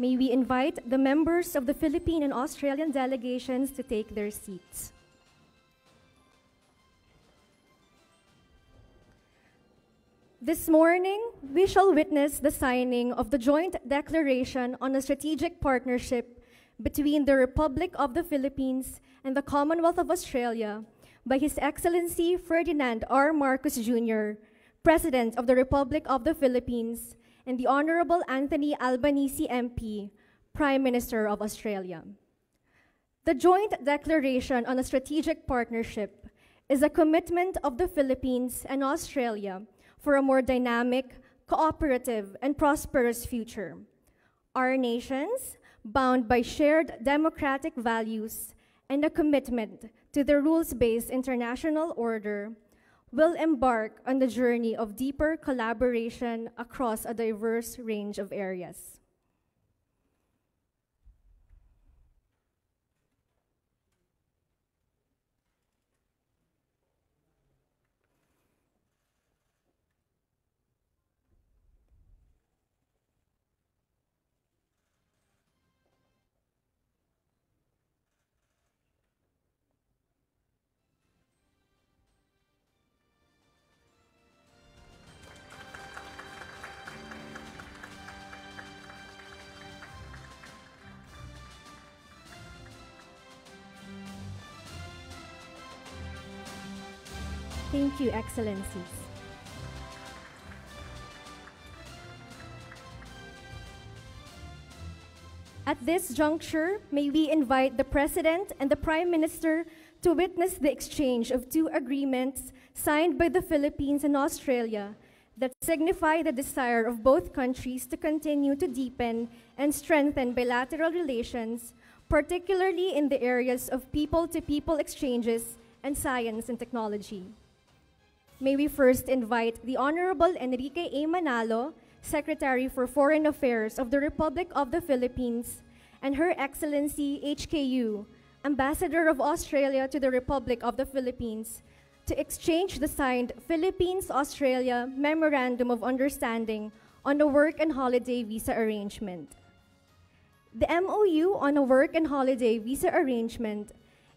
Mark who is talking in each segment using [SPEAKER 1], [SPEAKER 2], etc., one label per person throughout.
[SPEAKER 1] May we invite the members of the Philippine and Australian delegations to take their seats. This morning, we shall witness the signing of the joint declaration on a strategic partnership between the Republic of the Philippines and the Commonwealth of Australia by His Excellency Ferdinand R. Marcos Jr., President of the Republic of the Philippines, and the Honorable Anthony Albanese MP, Prime Minister of Australia. The joint declaration on a strategic partnership is a commitment of the Philippines and Australia for a more dynamic, cooperative, and prosperous future. Our nations, bound by shared democratic values and a commitment to the rules-based international order, will embark on the journey of deeper collaboration across a diverse range of areas. Thank you, Excellencies. At this juncture, may we invite the President and the Prime Minister to witness the exchange of two agreements signed by the Philippines and Australia that signify the desire of both countries to continue to deepen and strengthen bilateral relations, particularly in the areas of people-to-people exchanges and science and technology. May we first invite the Honorable Enrique A. Manalo, Secretary for Foreign Affairs of the Republic of the Philippines, and Her Excellency HKU, Ambassador of Australia to the Republic of the Philippines, to exchange the signed Philippines-Australia Memorandum of Understanding on a work and holiday visa arrangement. The MOU on a work and holiday visa arrangement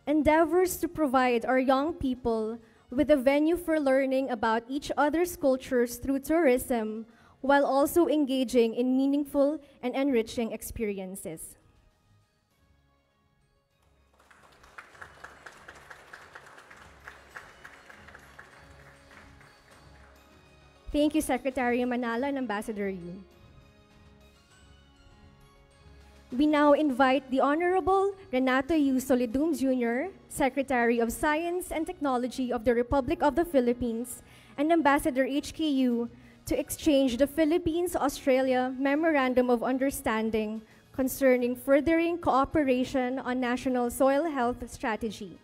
[SPEAKER 1] endeavors to provide our young people with a venue for learning about each other's cultures through tourism, while also engaging in meaningful and enriching experiences. Thank you, Secretary Manalo and Ambassador Yu. We now invite the Honorable Renato U. Solidum Jr., Secretary of Science and Technology of the Republic of the Philippines, and Ambassador HKU to exchange the Philippines-Australia Memorandum of Understanding concerning furthering cooperation on national soil health strategy.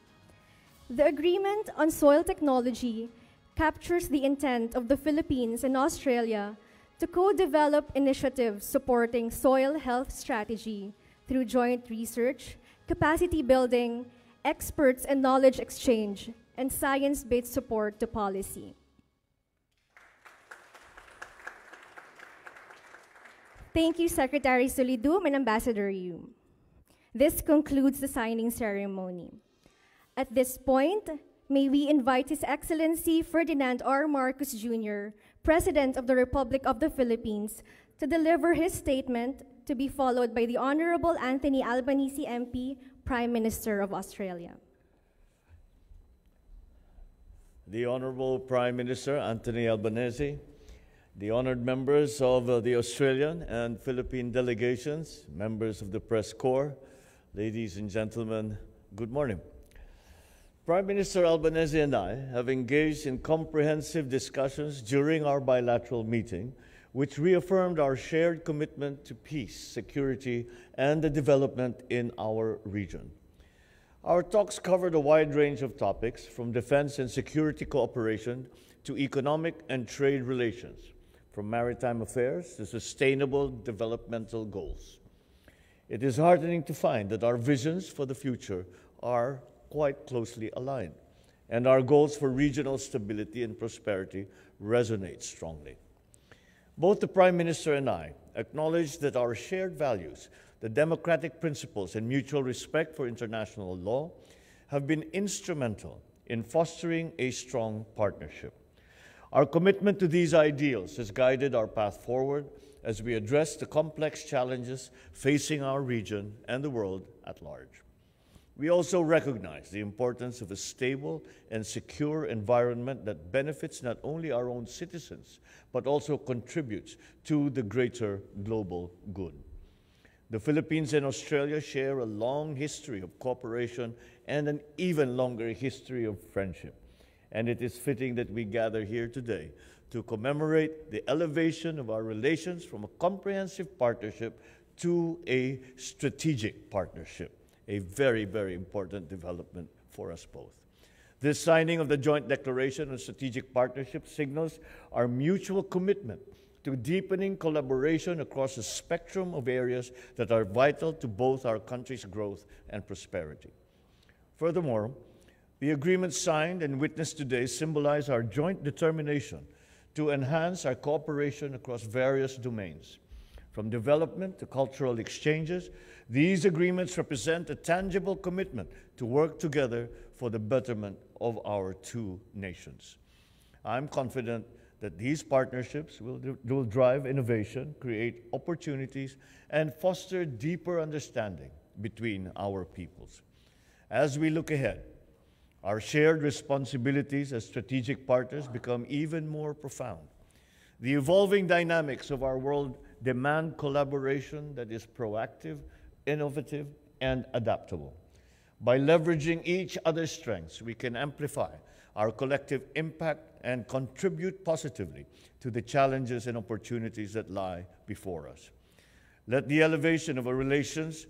[SPEAKER 1] The agreement on soil technology captures the intent of the Philippines and Australia to co-develop initiatives supporting soil health strategy through joint research, capacity building, experts and knowledge exchange, and science-based support to policy. Thank you, Secretary Solidum and Ambassador Yu. This concludes the signing ceremony. At this point, may we invite His Excellency Ferdinand R. Marcos Jr., President of the Republic of the Philippines, to deliver his statement, to be followed by the Honorable Anthony Albanese MP, Prime Minister of Australia.
[SPEAKER 2] The Honorable Prime Minister Anthony Albanese, the honored members of the Australian and Philippine delegations, members of the press corps, ladies and gentlemen, good morning. Prime Minister Albanese and I have engaged in comprehensive discussions during our bilateral meeting, which reaffirmed our shared commitment to peace, security, and the development in our region. Our talks covered a wide range of topics, from defense and security cooperation to economic and trade relations, from maritime affairs to sustainable developmental goals. It is heartening to find that our visions for the future are quite closely aligned, and our goals for regional stability and prosperity resonate strongly. Both the Prime Minister and I acknowledge that our shared values, the democratic principles and mutual respect for international law, have been instrumental in fostering a strong partnership. Our commitment to these ideals has guided our path forward as we address the complex challenges facing our region and the world at large. We also recognize the importance of a stable and secure environment that benefits not only our own citizens, but also contributes to the greater global good. The Philippines and Australia share a long history of cooperation and an even longer history of friendship. And it is fitting that we gather here today to commemorate the elevation of our relations from a comprehensive partnership to a strategic partnership, a very, very important development for us both. This signing of the Joint Declaration on Strategic Partnership signals our mutual commitment to deepening collaboration across a spectrum of areas that are vital to both our country's growth and prosperity. Furthermore, the agreements signed and witnessed today symbolize our joint determination to enhance our cooperation across various domains. From development to cultural exchanges, these agreements represent a tangible commitment to work together for the betterment of our two nations. I'm confident that these partnerships will drive innovation, create opportunities, and foster deeper understanding between our peoples. As we look ahead, our shared responsibilities as strategic partners become even more profound. The evolving dynamics of our world demand collaboration that is proactive, innovative, and adaptable. By leveraging each other's strengths, we can amplify our collective impact and contribute positively to the challenges and opportunities that lie before us. Let the elevation of our relations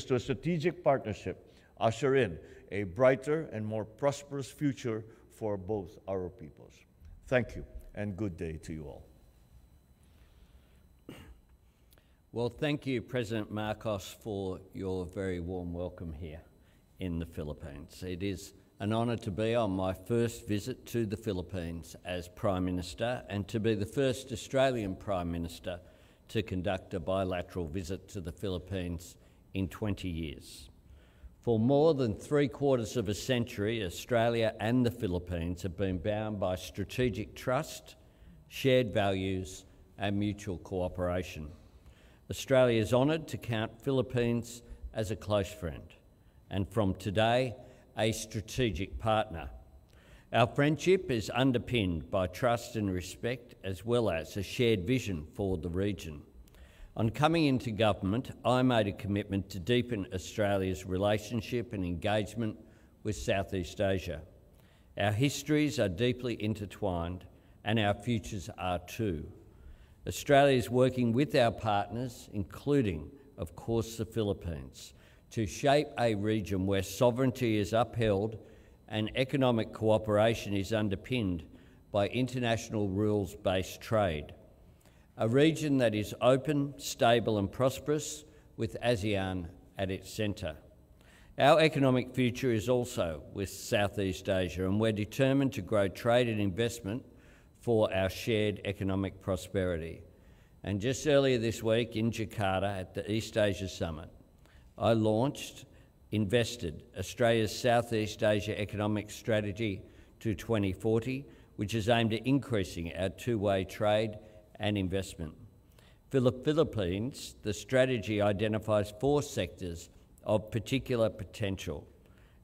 [SPEAKER 2] to a strategic partnership usher in a brighter and more prosperous future for both our peoples. Thank you, and good day to you all.
[SPEAKER 3] Well, thank you, President Marcos, for your very warm welcome here in the Philippines. It is an honour to be on my first visit to the Philippines as Prime Minister and to be the first Australian Prime Minister to conduct a bilateral visit to the Philippines in 20 years. For more than 3/4 of a century, Australia and the Philippines have been bound by strategic trust, shared values and mutual cooperation. Australia is honoured to count Philippines as a close friend and from today, a strategic partner. Our friendship is underpinned by trust and respect as well as a shared vision for the region. On coming into government, I made a commitment to deepen Australia's relationship and engagement with Southeast Asia. Our histories are deeply intertwined and our futures are too. Australia is working with our partners, including, of course, the Philippines, to shape a region where sovereignty is upheld and economic cooperation is underpinned by international rules-based trade. A region that is open, stable and prosperous, with ASEAN at its centre. Our economic future is also with Southeast Asia, and we're determined to grow trade and investment for our shared economic prosperity. And just earlier this week in Jakarta at the East Asia Summit, I invested Australia's Southeast Asia Economic Strategy to 2040, which is aimed at increasing our two-way trade and investment. For the Philippines, the strategy identifies 4 sectors of particular potential: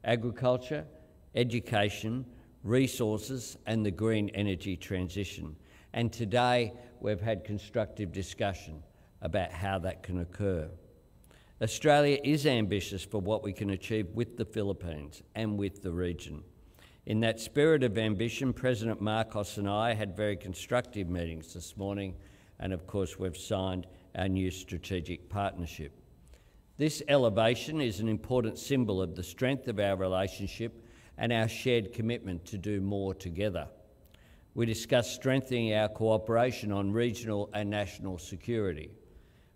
[SPEAKER 3] agriculture, education, resources and the green energy transition. And today we've had constructive discussion about how that can occur. Australia is ambitious for what we can achieve with the Philippines and with the region. In that spirit of ambition, President Marcos and I had very constructive meetings this morning, and of course we've signed our new strategic partnership. This elevation is an important symbol of the strength of our relationship and our shared commitment to do more together. We discussed strengthening our cooperation on regional and national security.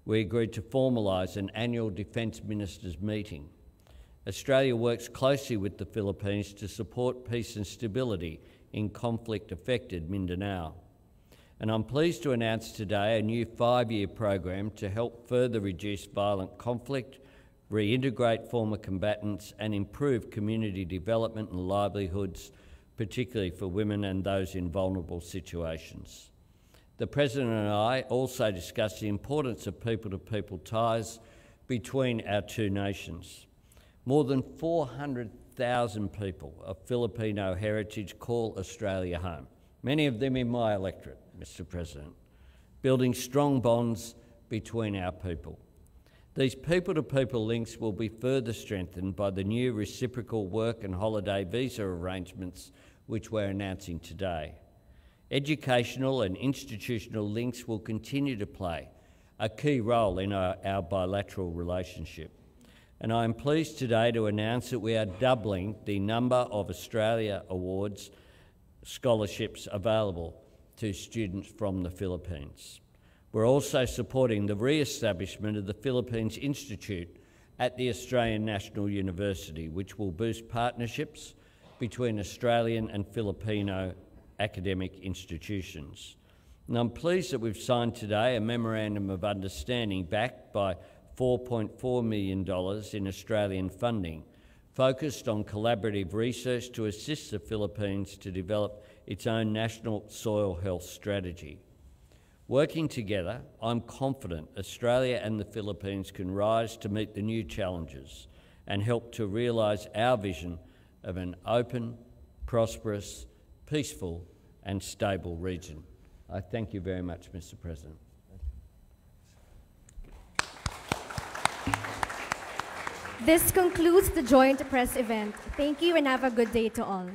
[SPEAKER 3] We agreed to formalise an annual Defence Ministers meeting. Australia works closely with the Philippines to support peace and stability in conflict-affected Mindanao. And I'm pleased to announce today a new 5-year program to help further reduce violent conflict, reintegrate former combatants and improve community development and livelihoods, particularly for women and those in vulnerable situations. The President and I also discussed the importance of people-to-people ties between our two nations. More than 400,000 people of Filipino heritage call Australia home, many of them in my electorate, Mr. President, building strong bonds between our people. These people-to-people links will be further strengthened by the new reciprocal work and holiday visa arrangements which we're announcing today. Educational and institutional links will continue to play a key role in our bilateral relationship. And I am pleased today to announce that we are doubling the number of Australia Awards scholarships available to students from the Philippines. We're also supporting the re-establishment of the Philippines Institute at the Australian National University, which will boost partnerships between Australian and Filipino academic institutions. And I'm pleased that we've signed today a memorandum of understanding backed by $4.4 million in Australian funding, focused on collaborative research to assist the Philippines to develop its own national soil health strategy. Working together, I'm confident Australia and the Philippines can rise to meet the new challenges and help to realise our vision of an open, prosperous, peaceful and stable region. I thank you very much, Mr. President.
[SPEAKER 1] This concludes the joint press event. Thank you and have a good day to all.